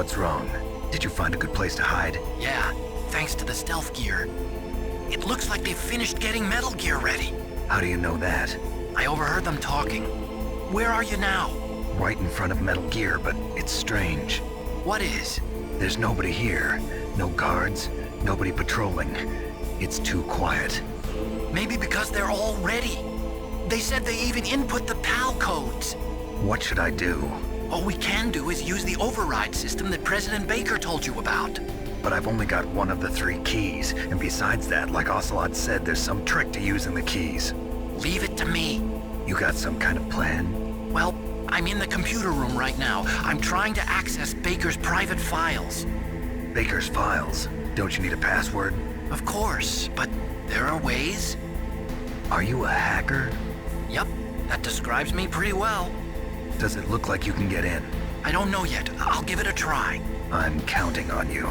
What's wrong? Did you find a good place to hide? Yeah, thanks to the stealth gear. It looks like they've finished getting Metal Gear ready. How do you know that? I overheard them talking. Where are you now? Right in front of Metal Gear, but it's strange. What is? There's nobody here. No guards, nobody patrolling. It's too quiet. Maybe because they're all ready. They said they even input the PAL codes. What should I do? All we can do is use the override system that President Baker told you about. But I've only got one of the 3 keys, and besides that, like Ocelot said, there's some trick to using the keys. Leave it to me. You got some kind of plan? Well, I'm in the computer room right now. I'm trying to access Baker's private files. Baker's files? Don't you need a password? Of course, but there are ways. Are you a hacker? Yep, that describes me pretty well. Does it look like you can get in? I don't know yet. I'll give it a try. I'm counting on you.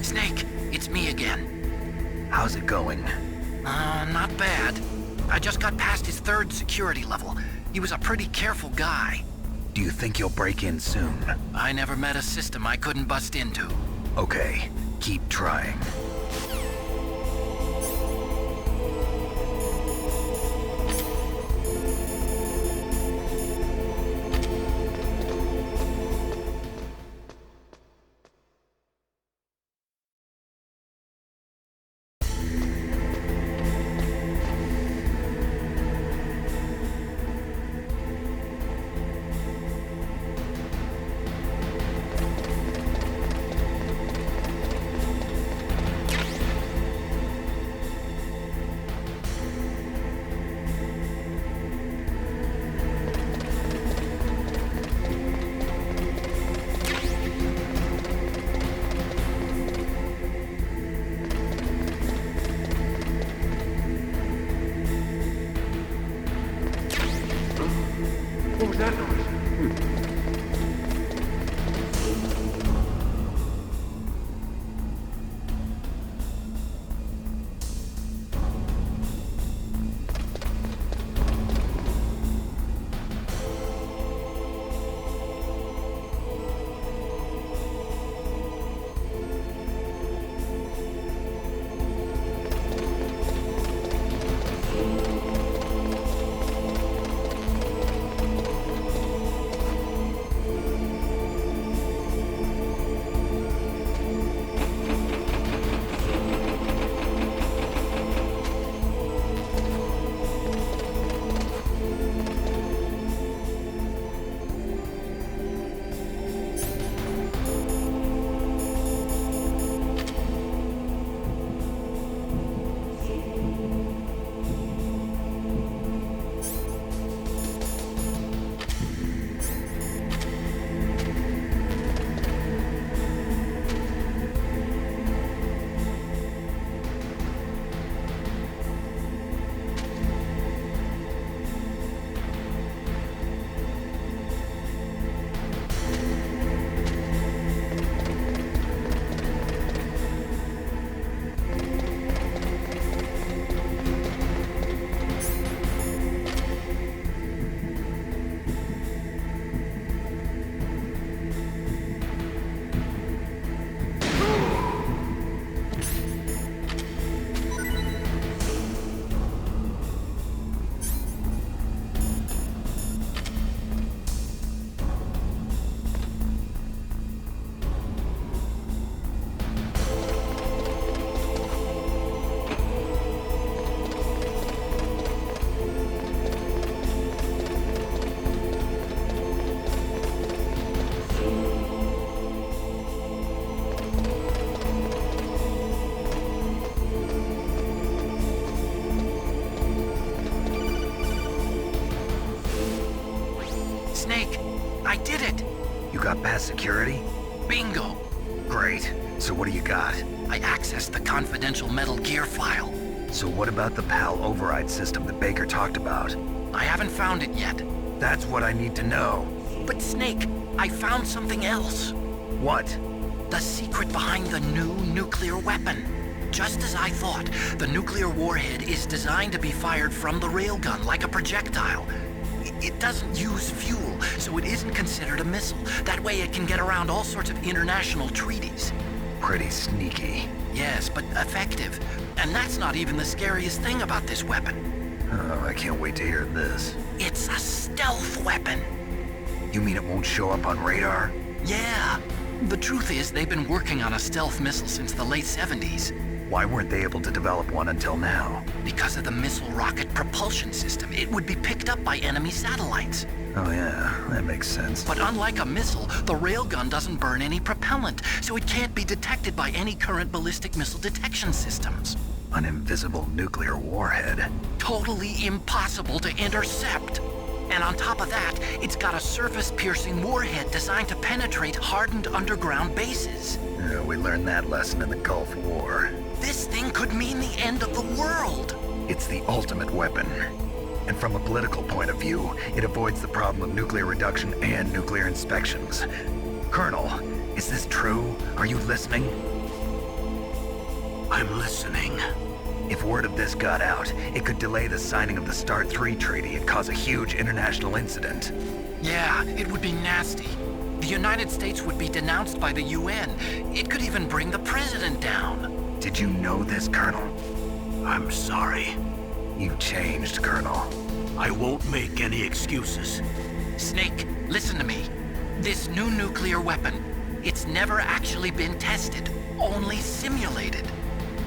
Snake, it's me again. How's it going? Not bad. I just got past his 3rd security level. He was a pretty careful guy. Do you think you'll break in soon? I never met a system I couldn't bust into. Okay, keep trying. What was that noise? Snake, I did it! You got past security? Bingo! Great. So what do you got? I accessed the confidential Metal Gear file. So what about the PAL override system that Baker talked about? I haven't found it yet. That's what I need to know. But Snake, I found something else. What? The secret behind the new nuclear weapon. Just as I thought, the nuclear warhead is designed to be fired from the railgun like a projectile. It doesn't use fuel, so it isn't considered a missile. That way it can get around all sorts of international treaties. Pretty sneaky. Yes, but effective. And that's not even the scariest thing about this weapon. Oh, I can't wait to hear this. It's a stealth weapon. You mean it won't show up on radar? Yeah. The truth is, they've been working on a stealth missile since the late 70s. Why weren't they able to develop one until now? Because of the missile rocket propulsion system, it would be picked up by enemy satellites. Oh yeah, that makes sense. But unlike a missile, the railgun doesn't burn any propellant, so it can't be detected by any current ballistic missile detection systems. An invisible nuclear warhead. Totally impossible to intercept. And on top of that, it's got a surface-piercing warhead designed to penetrate hardened underground bases. Yeah, we learned that lesson in the Gulf War. This thing could mean the end of the world. It's the ultimate weapon. And from a political point of view, it avoids the problem of nuclear reduction and nuclear inspections. Colonel, is this true? Are you listening? I'm listening. If word of this got out, it could delay the signing of the START 3 treaty and cause a huge international incident. Yeah, it would be nasty. The United States would be denounced by the UN. It could even bring the president down. Did you know this, Colonel? I'm sorry. You've changed, Colonel. I won't make any excuses. Snake, listen to me. This new nuclear weapon, it's never actually been tested, only simulated.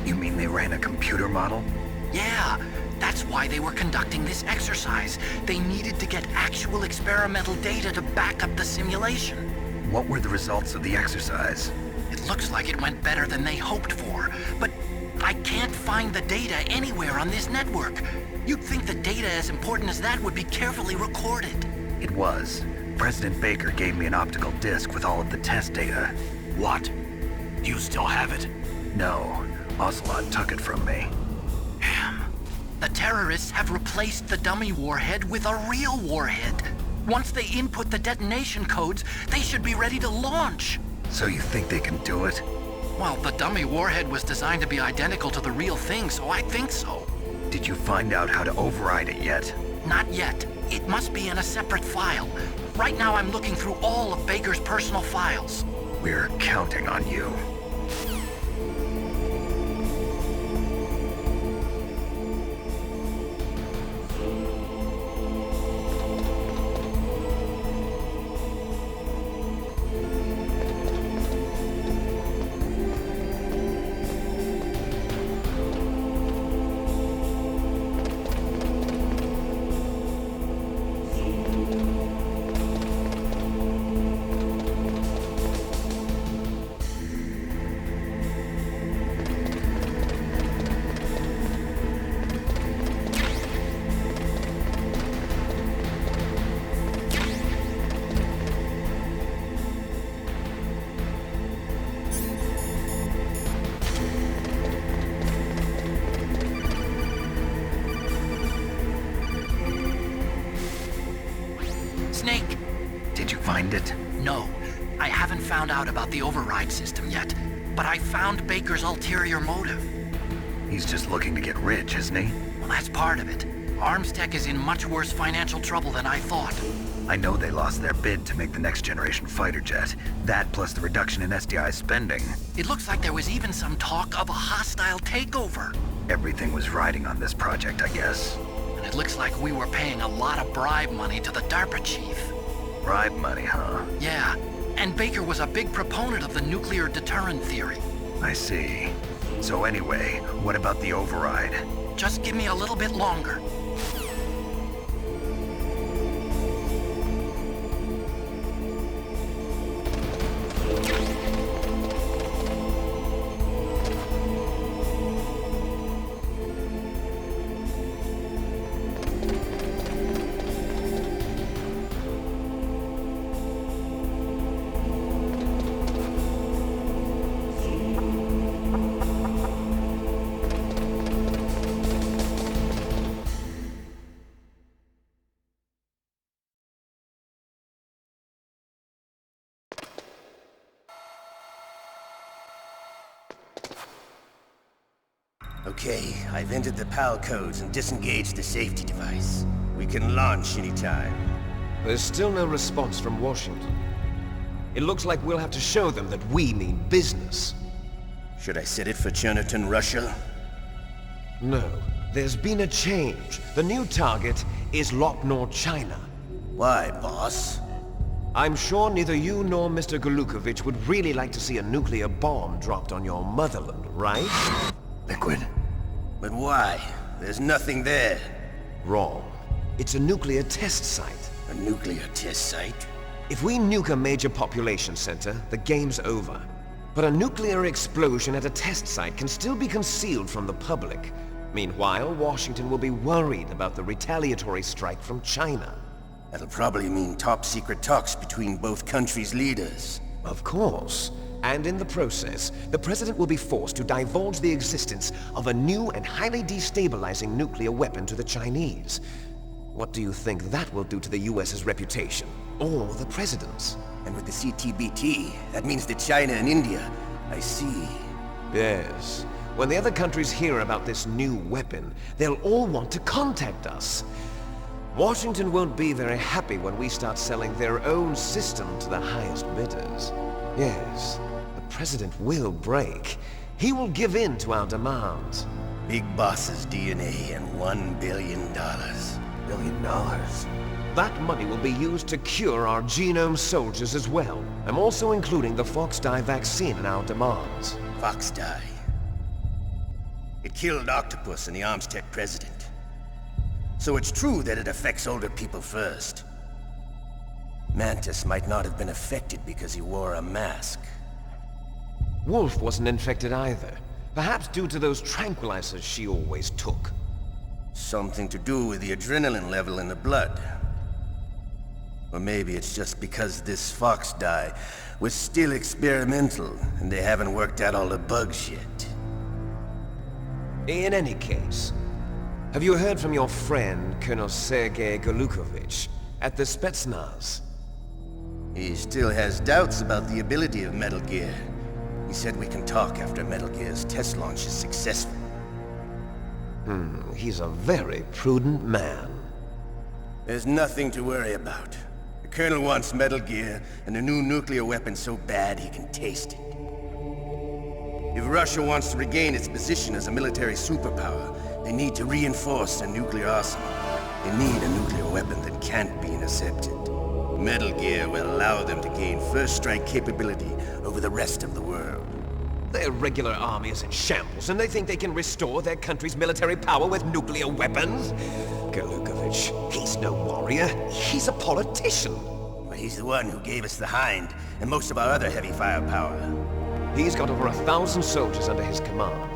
You mean they ran a computer model? Yeah, that's why they were conducting this exercise. They needed to get actual experimental data to back up the simulation. What were the results of the exercise? It looks like it went better than they hoped for, but I can't find the data anywhere on this network. You'd think the data as important as that would be carefully recorded. It was. President Baker gave me an optical disc with all of the test data. What? Do you still have it? No, Ocelot took it from me. Damn. The terrorists have replaced the dummy warhead with a real warhead. Once they input the detonation codes, they should be ready to launch. So you think they can do it? Well, the dummy warhead was designed to be identical to the real thing, so I think so. Did you find out how to override it yet? Not yet. It must be in a separate file. Right now I'm looking through all of Baker's personal files. We're counting on you. Snake! Did you find it? No, I haven't found out about the override system yet, but I found Baker's ulterior motive. He's just looking to get rich, isn't he? Well, that's part of it. Armstech is in much worse financial trouble than I thought. I know they lost their bid to make the next generation fighter jet. That plus the reduction in SDI spending. It looks like there was even some talk of a hostile takeover. Everything was riding on this project, I guess. And it looks like we were paying a lot of bribe money to the DARPA chief. Bribe money, huh? Yeah, and Baker was a big proponent of the nuclear deterrent theory. I see. So anyway, what about the override? Just give me a little bit longer. Okay, I've entered the PAL codes and disengaged the safety device. We can launch anytime. There's still no response from Washington. It looks like we'll have to show them that we mean business. Should I set it for Cherniton, Russia? No, there's been a change. The new target is Lopnor, China. Why, boss? I'm sure neither you nor Mr. Golukovich would really like to see a nuclear bomb dropped on your motherland, right? Liquid. But why? There's nothing there. Wrong. It's a nuclear test site. A nuclear test site? If we nuke a major population center, the game's over. But a nuclear explosion at a test site can still be concealed from the public. Meanwhile, Washington will be worried about the retaliatory strike from China. That'll probably mean top-secret talks between both countries' leaders. Of course. And in the process, the President will be forced to divulge the existence of a new and highly destabilizing nuclear weapon to the Chinese. What do you think that will do to the US's reputation? Or the President's? And with the CTBT, that means that China and India... I see. Yes. When the other countries hear about this new weapon, they'll all want to contact us. Washington won't be very happy when we start selling their own system to the highest bidders. Yes, the President will break. He will give in to our demands. Big Boss's DNA and $1 billion. $1 billion? That money will be used to cure our genome soldiers as well. I'm also including the Fox dye vaccine in our demands. Fox dye. It killed Octopus and the Armstech president. So it's true that it affects older people first. Mantis might not have been affected because he wore a mask. Wolf wasn't infected either. Perhaps due to those tranquilizers she always took. Something to do with the adrenaline level in the blood. Or maybe it's just because this Fox dye was still experimental and they haven't worked out all the bugs yet. In any case, have you heard from your friend, Colonel Sergei Golukovich, at the Spetsnaz? He still has doubts about the ability of Metal Gear. He said we can talk after Metal Gear's test launch is successful. He's a very prudent man. There's nothing to worry about. The Colonel wants Metal Gear and a new nuclear weapon so bad he can taste it. If Russia wants to regain its position as a military superpower, they need to reinforce their nuclear arsenal. They need a nuclear weapon that can't be intercepted. Metal Gear will allow them to gain first strike capability over the rest of the world. Their regular army is in shambles, and they think they can restore their country's military power with nuclear weapons? Golukovich, he's no warrior. He's a politician. But he's the one who gave us the Hind and most of our other heavy firepower. He's got over 1,000 soldiers under his command.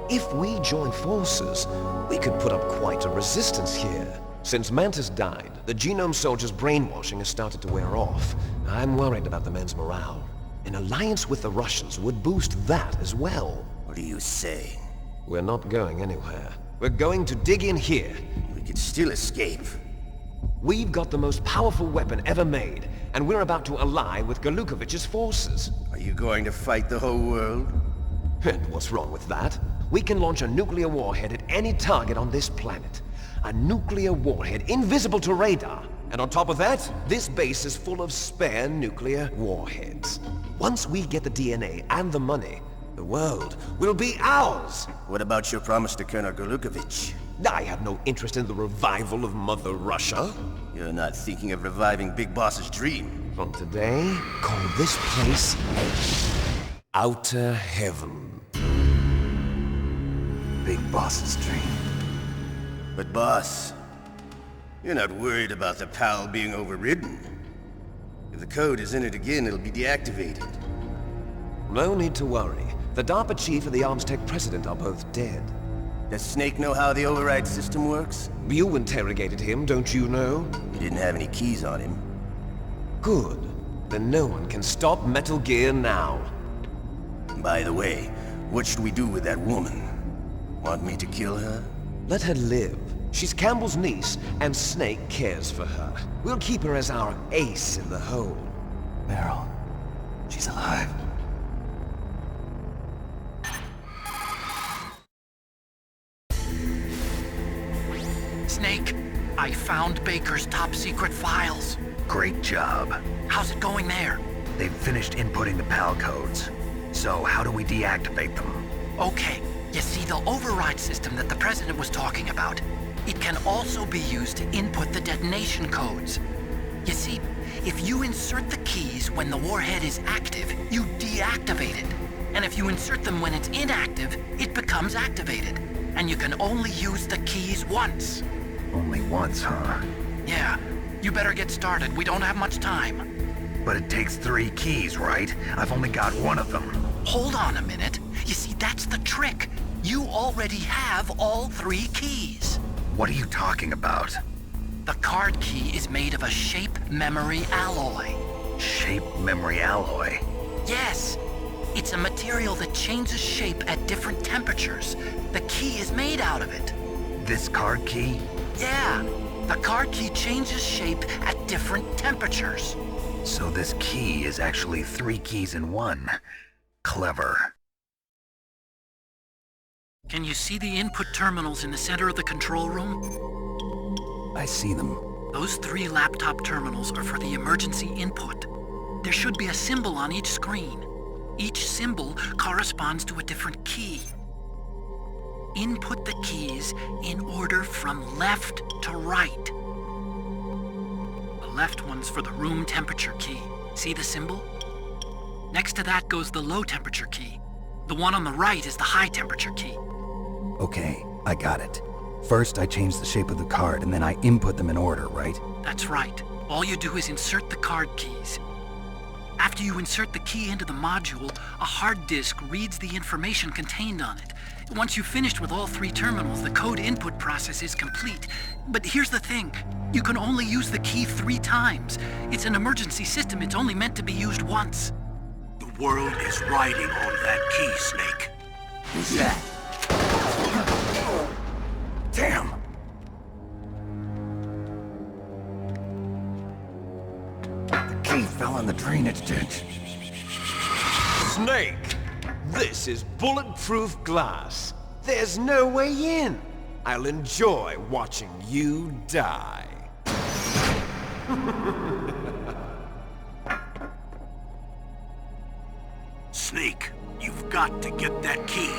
If we join forces, we could put up quite a resistance here. Since Mantis died, the genome soldiers' brainwashing has started to wear off. I'm worried about the men's morale. An alliance with the Russians would boost that as well. What are you saying? We're not going anywhere. We're going to dig in here. We could still escape. We've got the most powerful weapon ever made, and we're about to ally with Golukovich's forces. Are you going to fight the whole world? And what's wrong with that? We can launch a nuclear warhead at any target on this planet. A nuclear warhead invisible to radar. And on top of that, this base is full of spare nuclear warheads. Once we get the DNA and the money, the world will be ours! What about your promise to Colonel Golukovich? I have no interest in the revival of Mother Russia. You're not thinking of reviving Big Boss's dream. From today, call this place Outer Heaven. Big Boss's dream. But boss, you're not worried about the PAL being overridden. If the code is entered again, it'll be deactivated. No need to worry. The DARPA chief and the Armstech president are both dead. Does Snake know how the override system works? You interrogated him, don't you know? He didn't have any keys on him. Good. Then no one can stop Metal Gear now. By the way, what should we do with that woman? Want me to kill her? Let her live. She's Campbell's niece, and Snake cares for her. We'll keep her as our ace in the hole. Meryl, she's alive. found Baker's top-secret files. Great job. How's it going there? They've finished inputting the PAL codes. So how do we deactivate them? Okay, you see, the override system that the President was talking about, it can also be used to input the detonation codes. You see, if you insert the keys when the warhead is active, you deactivate it. And if you insert them when it's inactive, it becomes activated. And you can only use the keys once. Only once, huh? Yeah, you better get started. We don't have much time. But it takes 3 keys, right? I've only got 1 of them. Hold on a minute. You see, that's the trick. You already have all 3 keys. What are you talking about? The card key is made of a shape memory alloy. Shape memory alloy? Yes. It's a material that changes shape at different temperatures. The key is made out of it. This card key? Yeah. The card key changes shape at different temperatures. So this key is actually 3 keys in 1. Clever. Can you see the input terminals in the center of the control room? I see them. Those 3 laptop terminals are for the emergency input. There should be a symbol on each screen. Each symbol corresponds to a different key. Input the keys in order from left to right. The left one's for the room temperature key. See the symbol? Next to that goes the low temperature key. The one on the right is the high temperature key. Okay, I got it. First, I change the shape of the card, and then I input them in order, right? That's right. All you do is insert the card keys. After you insert the key into the module, a hard disk reads the information contained on it. Once you've finished with all 3 terminals, the code input process is complete. But here's the thing. You can only use the key 3 times. It's an emergency system. It's only meant to be used once. The world is riding on that key, Snake. Who's that? Damn! The key fell in the drainage ditch. Snake! This is bulletproof glass. There's no way in. I'll enjoy watching you die. Snake, you've got to get that key.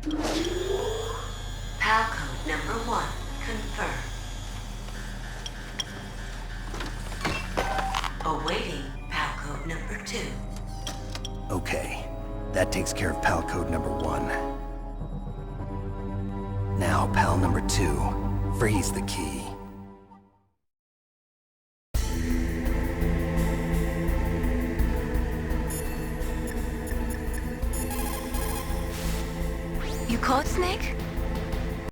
PAL code number 1 confirmed. Awaiting PAL code number 2. Okay, that takes care of PAL code number 1. Now, PAL number 2, freeze the key. You caught Snake?